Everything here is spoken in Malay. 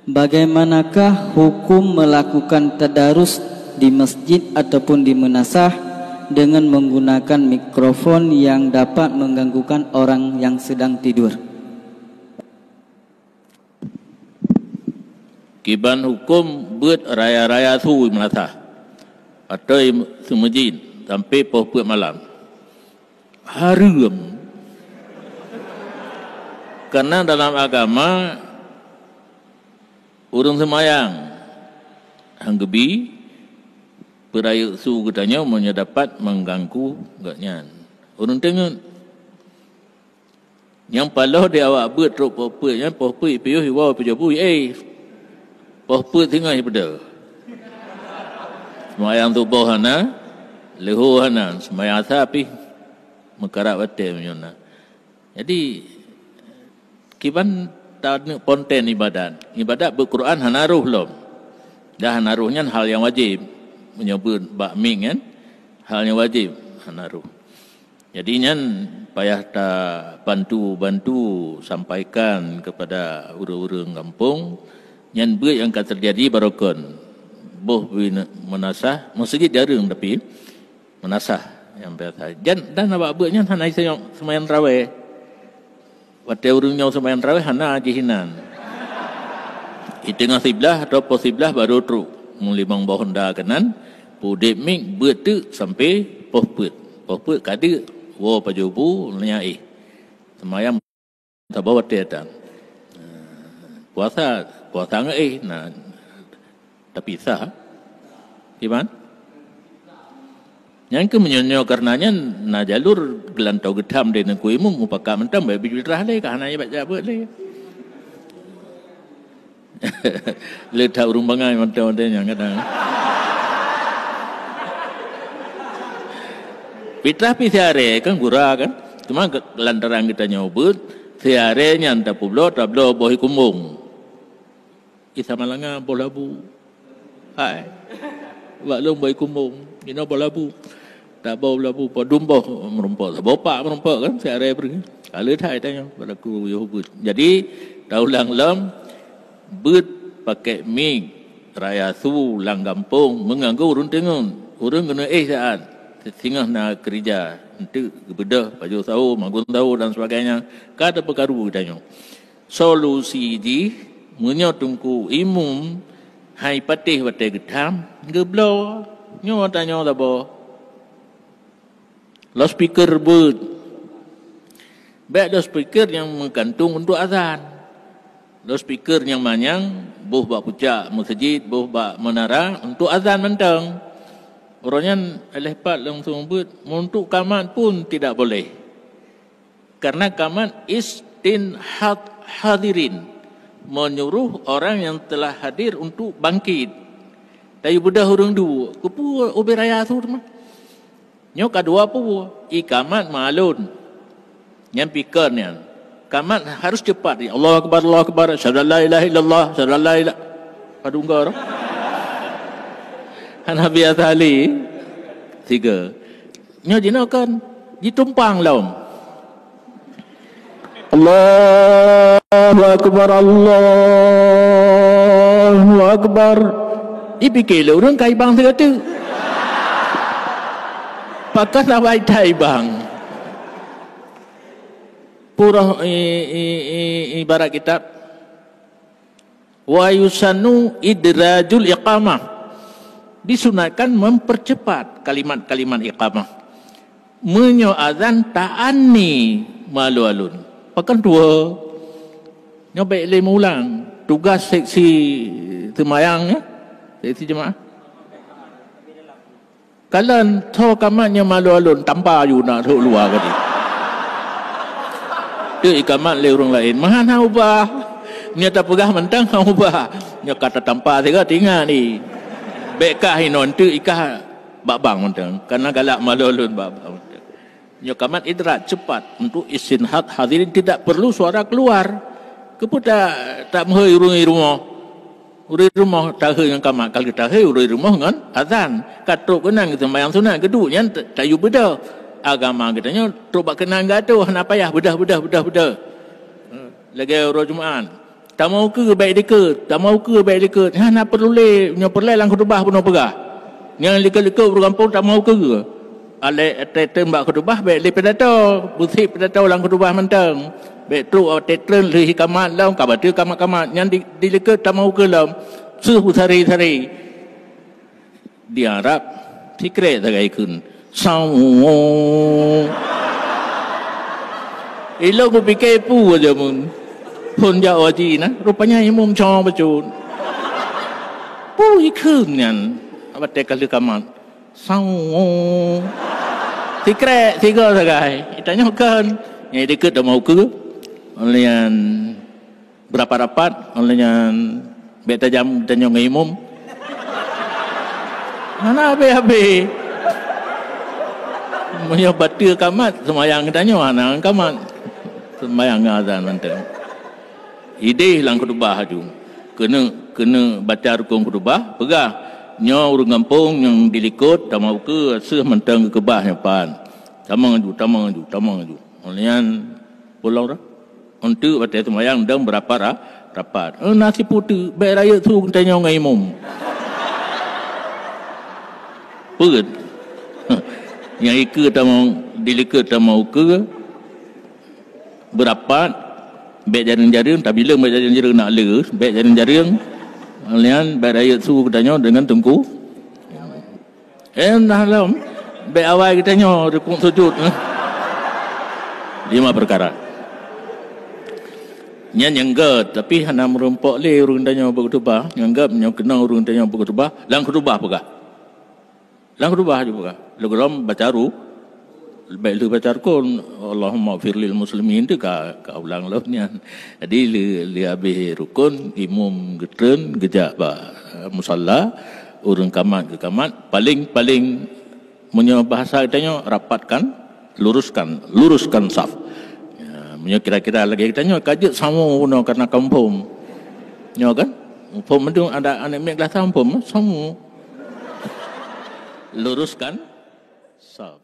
Bagaimanakah hukum melakukan tadarus di masjid ataupun di menasah dengan menggunakan mikrofon yang dapat mengganggukan orang yang sedang tidur? Kiban hukum buat raya-raya tu menasah atau semajin sampai pukul malam. Haram. Karena dalam agama urang semayang hanggebi perayaan su katanya dapat mengganggu gaknya. Urang tengok yang paloh dia awak buat truk popnya popui piuh hiwa pejabui poput tengah pada semayang tubuh hana lehu hana semayang asapi mekarak batin menyona. Jadi kiban tak konten ibadat berquran hanaruh lom dah hanaruhnya hal yang wajib menyebut bakming kan hal yang wajib hanaruh. Jadinya payah tak bantu sampaikan kepada urang-urang kampung yang yang akan terjadi barokon boh menasah masjid jarang tapi menasah yang biasa dan apa buatnya hanai semayang tarawih. Waktu urungnya semayang tarawih hana jihinan. Di tengah sebelah atau pos sebelah baru truk mulimang bawah Honda kanan pudek ming buat tu sampai pos put kada wo pajubu nyai semayang tak bawa datang puasa nggak nah tapi sah gimana? Yang ke menyonyo karenanya na jalur gelantau gedam dengan kuimu mupaka mentam bae bijirah le kahananya baca buat le. Le tak urung bangai mentam yang kadang. Fitrah pi siare kan gura kan. Cuma lantaran kita nyobut siare nya anta tablo bohi kumbung. Isa malanga bolabu. Hai. Waklong bohi kumbung, ina bolabu. Tak bawa labu padumboh merompak bapak merompak kan saya pergi kalau thai tanya pada ku Yahud. Jadi taulang lam but pakai mic raya su lang kampung mengganggu urang tengun urang kena saat singah nak kerja nanti bedah baju tahu magun tahu dan sebagainya kada perkaru tanya solusi di menyotungku imum hai patih wate gedam geblo nyo tanya tabo loudspeaker buat baik loudspeaker yang menggantung untuk azan loudspeaker yang manyang buh bak pucak masjid buh bak menara untuk azan mentang orangnya lepat langsung buat untuk kamat pun tidak boleh karena kamat istinhat hadirin menyuruh orang yang telah hadir untuk bangkit dari budak hurung dua kupu oberaya tu mah nyo kedua pun ikamat malun yang pikernya kamat harus cepat Allah akbar syahadu la ilaha illallah syahadu la ilaha padunggar hanabi atali tiga nyo jinakan ditumpang laum Allahu akbar dipikir orang kai bang tu pakas awai thai bang purah ibarat kitab wa yusanu idrajul iqamah disunatkan mempercepat kalimat-kalimat iqamah menyo azan ta'anni malu alun pakan dua nyobek le ulang tugas seksi semayang seksi jemaah kalian tahu kamatnya malu alun tanpa you nak tuk luar tadi. Dia ikamat le orang lain. Mana ubah? Nya tak pegah mentang ubah. Nya kata tanpa saya tinggal ni. Bekah hinon tu ikah babang mentang. Karena galak malu alun babang. Nya kamat idrak cepat untuk istinhat hadirin tidak perlu suara keluar. Keputa tak mehoi rumah. Uri rumah tahe yang kamak kali tahe uri rumah kan azan katuk kenang kita sembahyang sunat kedua yang tayu beda agama katanya trubak kenang gaduh nak payah bedah lagi orang Jumaat tak mau ke baik dekat, tak mau ke baik dekat. Ha nak perlu le, nyo perlu lang khutbah pun pegah. Yang dekat-dekat berkampung tak mau ke. Ale tembak khutbah baik le pedato, busi pedato lang khutbah mentang. Baik tu tetren le hikamat lam ka batu kamat-kamat yang di dekat tak mau ke lam. Suhu sari-sari. Dia Arab secret sagai kun. Sawu. Elok ku fikir pu aja mun. Pun jauh aji na, rupanya imam cong bacun. Pu ikun kan. Apa tekal kamat. Sawu. Secret tiga sagai. Tanya kan, yang dekat dah mau ke. Oleh yang berapa rapat, oleh yang beta jam tanya ngimum. Mana habis-habis. Punya batil kamat semayang tanya mana kamat. Semayang azan mantap. Ide hilang khutbah tu. Kena baca rukun khutbah, pegah. Nyo urang kampung yang dilikut tak mau ke seh mentang ke kebah pan. Tamang aju. Olian pulau dah. Untuk baca semayang dan berapa rapat. Nasi putih baik raya tu tanya ngai imam. Perut. Yang ikut tak mau dilikut tak mau ke berapat baik jaring-jaring tak bila baik jaring-jaring nak le baik jaring-jaring alian baik raya suruh tanya dengan tengku dah lam baik awal kita tanya rukun sujud 5 perkara nyanggap tapi hana merumpok le urang tanya berkhutbah nyanggap nyo kena urang tanya berkhutbah lang khutbah pegah lang khutbah juga lagu baca baik lu baca rukun Allahumma ighfir lil muslimin tu ka ulang lahnya jadi li habis rukun imam getren gejak ba musalla urang kamat ke kamat paling punya bahasa katanya rapatkan luruskan saf ya punya kira-kira lagi katanya kajut sama guna karena kampung nyo kan pom mendung ada anak mek kelas kampung sama luruskan saf